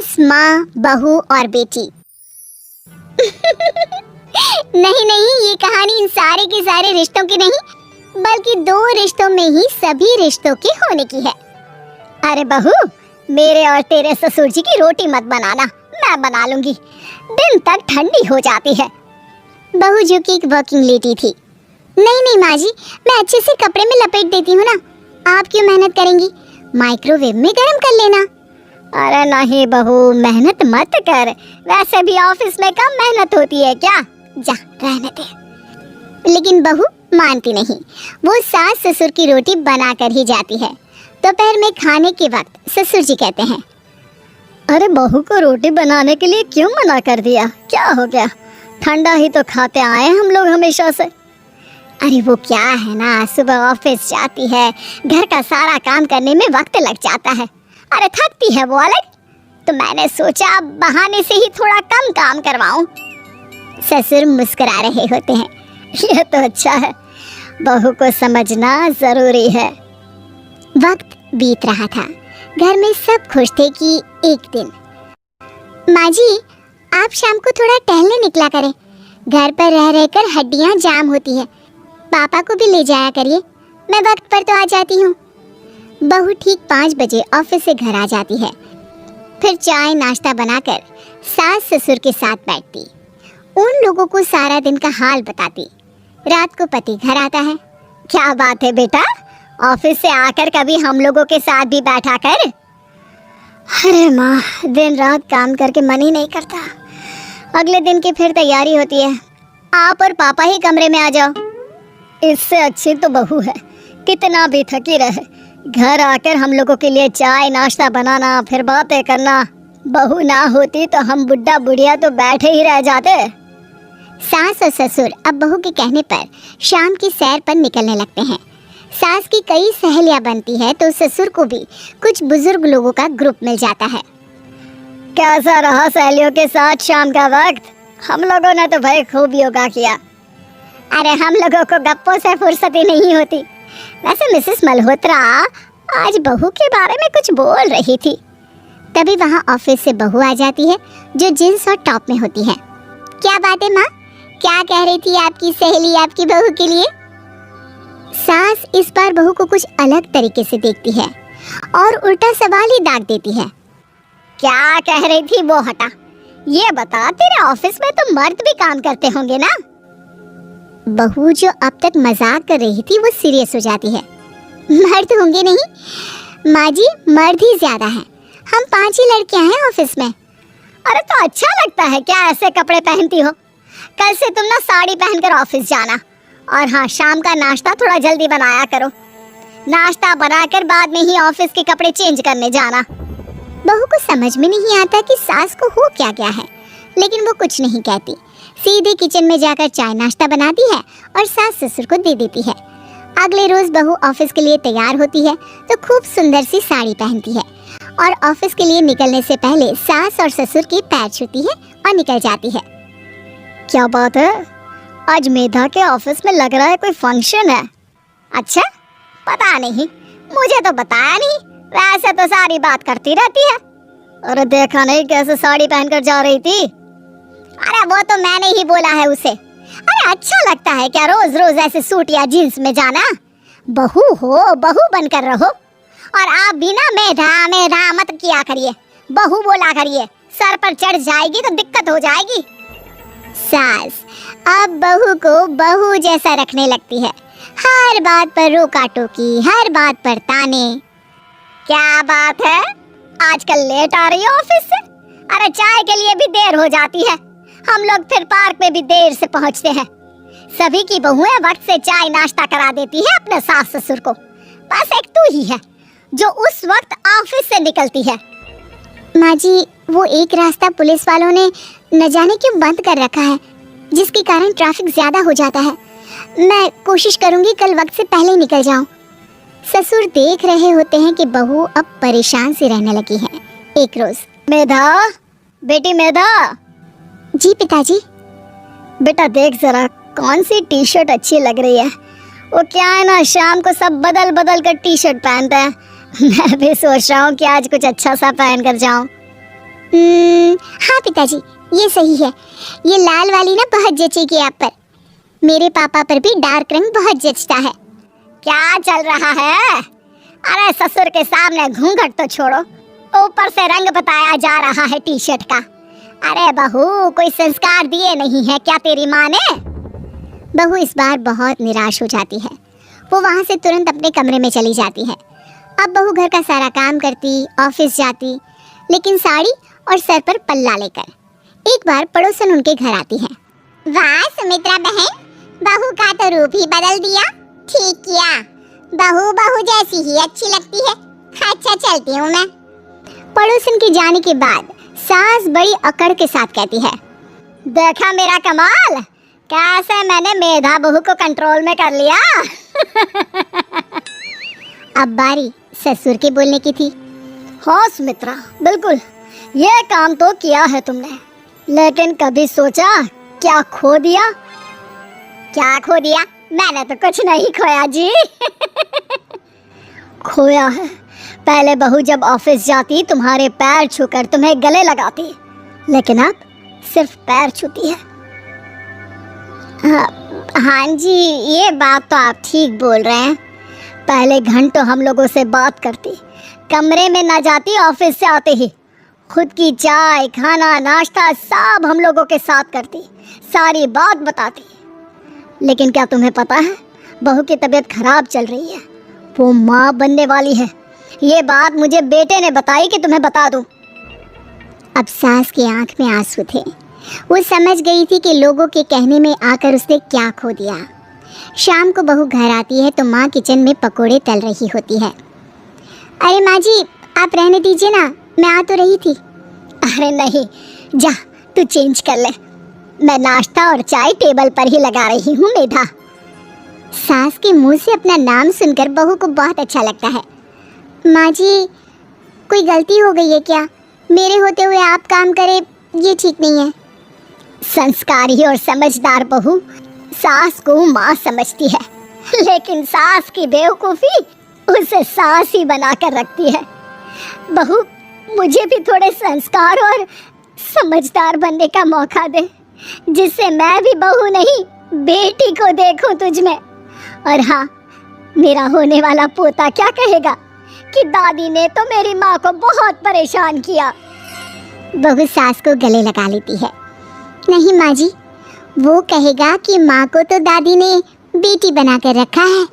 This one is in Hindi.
सास, माँ, बहू और बेटी। नहीं नहीं, ये कहानी इन सारे के सारे रिश्तों की नहीं, बल्कि दो रिश्तों में ही सभी रिश्तों के होने की है। अरे बहू, मेरे और तेरे ससुर जी की रोटी मत बनाना, मैं बना लूंगी, दिन तक ठंडी हो जाती है। बहू जो कि एक वर्किंग लेडी थी। नहीं नहीं माँ जी, मैं अच्छे से कपड़े में लपेट देती हूँ ना, आप क्यों मेहनत करेंगी, माइक्रोवेव में गर्म कर लेना। अरे नहीं बहू, मेहनत मत कर, वैसे भी ऑफिस में कम मेहनत होती है क्या, जा रहने दे। लेकिन बहू मानती नहीं, वो सास ससुर की रोटी बना कर ही जाती है। दोपहर में खाने के वक्त ससुर जी कहते हैं, अरे बहू को रोटी बनाने के लिए क्यों मना कर दिया, क्या हो गया, ठंडा ही तो खाते आए हम लोग हमेशा से। अरे वो क्या है ना, सुबह ऑफिस जाती है, घर का सारा काम करने में वक्त लग जाता है, अरे थकती है वो अलग, तो मैंने सोचा बहाने से ही थोड़ा कम काम करवाऊं। ससुर मुस्कुरा रहे होते हैं, ये तो अच्छा है, बहू को समझना जरूरी है। वक्त बीत रहा था, घर में सब खुश थे कि एक दिन, माँ जी आप शाम को थोड़ा टहलने निकला करें, घर पर रह रहकर हड्डियाँ जाम होती है, पापा को भी ले जाया करिए, मैं वक्त पर तो आ जाती हूँ। बहू ठीक 5 बजे ऑफिस से घर आ जाती है, फिर चाय नाश्ता बनाकर सास ससुर के साथ बैठती, उन लोगों को सारा दिन का हाल बताती। रात को पति घर आता है, क्या बात है बेटा, ऑफिस से आकर कभी हम लोगों के साथ भी बैठा कर। अरे माँ, दिन रात काम करके मन ही नहीं करता, अगले दिन की फिर तैयारी होती है, आप और पापा ही कमरे में आ जाओ। इससे अच्छी तो बहू है, कितना भी थकी रहे, घर आकर हम लोगों के लिए चाय नाश्ता बनाना, फिर बातें करना, बहू ना होती तो हम बुढ़ा बुढ़िया तो बैठे ही रह जाते। सास और ससुर अब बहू के कहने पर शाम की सैर पर निकलने लगते हैं। सास की कई सहेलियां बनती है तो ससुर को भी कुछ बुजुर्ग लोगों का ग्रुप मिल जाता है। कैसा रहा सहेलियों के साथ शाम का वक्त, हम लोगों ने तो भाई खूब योगा किया। अरे हम लोगों को गप्पों से फुर्सत ही नहीं होती। वैसे मिसेस मल्होत्रा आज बहू के बारे में कुछ बोल रही थी, तभी वहाँ ऑफिस से बहू आ जाती है जो जींस और टॉप में होती है। क्या बात है माँ, क्या कह रही थी आपकी सहेली आपकी बहू के लिए? सास इस बार बहू को कुछ अलग तरीके से देखती है और उल्टा सवाल ही दाग देती है। क्या कह रही थी वो हटा, ये बता तेरे ऑफिस में तो मर्द भी काम करते होंगे ना? बहू जो अब तक मजाक कर रही थी वो सीरियस हो जाती है। मर्द होंगे नहीं माँ जी, मर्द ही ज्यादा हैं, हम 5 ही लड़कियां हैं ऑफिस में। अरे तो अच्छा लगता है क्या ऐसे कपड़े पहनती हो? कल से तुम ना साड़ी पहनकर ऑफिस जाना, और हाँ शाम का नाश्ता थोड़ा जल्दी बनाया करो, नाश्ता बनाकर बाद में ही ऑफिस के कपड़े चेंज करने जाना। बहू को समझ में नहीं आता कि सास को हो क्या गया है, लेकिन वो कुछ नहीं कहती, सीधे किचन में जाकर चाय नाश्ता बनाती है और सास ससुर को दे देती है। अगले रोज बहू ऑफिस के लिए तैयार होती है तो खूब सुंदर सी साड़ी पहनती है और ऑफिस के लिए निकलने से पहले सास और ससुर के पैर छूती है और निकल जाती है। क्या बात है, आज मेधा के ऑफिस में लग रहा है कोई फंक्शन है। अच्छा, पता नहीं, मुझे तो बताया नहीं, वैसे तो सारी बात करती रहती है। अरे देखा नहीं कैसे साड़ी पहनकर जा रही थी? अरे वो तो मैंने ही बोला है उसे। अरे अच्छा लगता है क्या रोज रोज ऐसे सूट या जींस में जाना? बहू हो, बहू बनकर रहो, और आप भी ना मेधा मेधा मत किया करिए, बहू बोला करिए, सर पर चढ़ जाएगी तो दिक्कत हो जाएगी। सास अब बहू को बहू जैसा रखने लगती है, हर बात पर रोका टोकी, हर बात पर ताने। क्या बात है, आजकल लेट आ रही है ऑफिस से? अरे चाय के लिए भी देर हो जाती है, हम लोग फिर पार्क में भी देर से पहुंचते हैं। सभी की बहुएं वक्त से चाय नाश्ता करा देती है अपने सास ससुर को, बस एक तू ही है जो उस वक्त ऑफिस से निकलती है। माँ जी, वो एक रास्ता पुलिस वालों ने न जाने क्यों बंद कर रखा है, जिसके कारण ट्रैफिक ज्यादा हो जाता है। मैं कोशिश करूंगी कल वक्त से पहले निकल जाऊं। ससुर देख रहे होते हैं कि बहू अब परेशान सी रहने लगी है। एक रोज, मेधा, बेटी मेधा। जी पिताजी। बेटा देख जरा कौन सी टी शर्ट अच्छी लग रही है। वो क्या है ना, शाम को सब बदल बदल कर टी शर्ट पहनते हैं, मैं भी सोच रहा हूँ कि आज कुछ अच्छा सा पहन कर जाऊँ। हाँ पिताजी, ये सही है। ये लाल वाली ना बहुत जचेगी आप पर। मेरे पापा पर भी डार्क रंग बहुत जचता है। क्या चल रहा है? अरे ससुर के सामने घूंघट तो छोड़ो, ऊपर से रंग बताया जा रहा है टी शर्ट का। अरे बहू, कोई संस्कार दिए नहीं है क्या तेरी माँ ने? बहू इस बार बहुत निराश हो जाती है। वो वहाँ से तुरंत अपने कमरे में चली जाती है। अब बहू घर का सारा काम करती, ऑफिस जाती, लेकिन साड़ी और सर पर पल्ला लेकर। एक बार पड़ोसन उनके घर आती है। वाह सुमित्रा बहन, बहू का तो रूप ही बदल दिया। ठीक किया, बहू बहू जैसी ही अच्छी लगती है। अच्छा चलती हूँ मैं। पड़ोसन के जाने के बाद सास बड़ी अकड़ के साथ कहती है, देखा मेरा कमाल, कैसे मैंने मेधा बहू को कंट्रोल में कर लिया। अब बारी ससुर के बोलने की थी। हाँ सुमित्रा, बिल्कुल, ये काम तो किया है तुमने, लेकिन कभी सोचा क्या खो दिया? क्या खो दिया? मैंने तो कुछ नहीं खोया जी। खोया है, पहले बहू जब ऑफिस जाती तुम्हारे पैर छूकर तुम्हें गले लगाती, लेकिन अब सिर्फ पैर छूती है। हाँ जी, ये बात तो आप ठीक बोल रहे हैं। पहले घंटों हम लोगों से बात करती, कमरे में ना जाती, ऑफिस से आते ही खुद की चाय, खाना, नाश्ता सब हम लोगों के साथ करती, सारी बात बताती। लेकिन क्या तुम्हें पता है, बहू की तबीयत खराब चल रही है, वो माँ बनने वाली है। ये बात मुझे बेटे ने बताई कि तुम्हें बता दूं। अब सास की आंख में आंसू थे। वो समझ गई थी कि लोगों के कहने में आकर उसने क्या खो दिया। शाम को बहू घर आती है तो माँ किचन में पकोड़े तल रही होती है। अरे माँ जी, आप रहने दीजिए ना, मैं आ तो रही थी। अरे नहीं, जा तू चेंज कर ले, मैं नाश्ता और चाय टेबल पर ही लगा रही हूँ मेधा। सास के मुंह से अपना नाम सुनकर बहू को बहुत अच्छा लगता है। माँ जी, कोई गलती हो गई है क्या? मेरे होते हुए आप काम करें, ये ठीक नहीं है। संस्कारी और समझदार बहू सास को माँ समझती है, लेकिन सास की बेवकूफ़ी उसे सास ही बनाकर रखती है। बहू, मुझे भी थोड़े संस्कार और समझदार बनने का मौका दे, जिससे मैं भी बहू नहीं बेटी को देखूं तुझ में। और हाँ, मेरा होने वाला पोता क्या कहेगा कि दादी ने तो मेरी माँ को बहुत परेशान किया। बहू सास को गले लगा लेती है। नहीं माँ जी, वो कहेगा कि माँ को तो दादी ने बेटी बनाकर रखा है।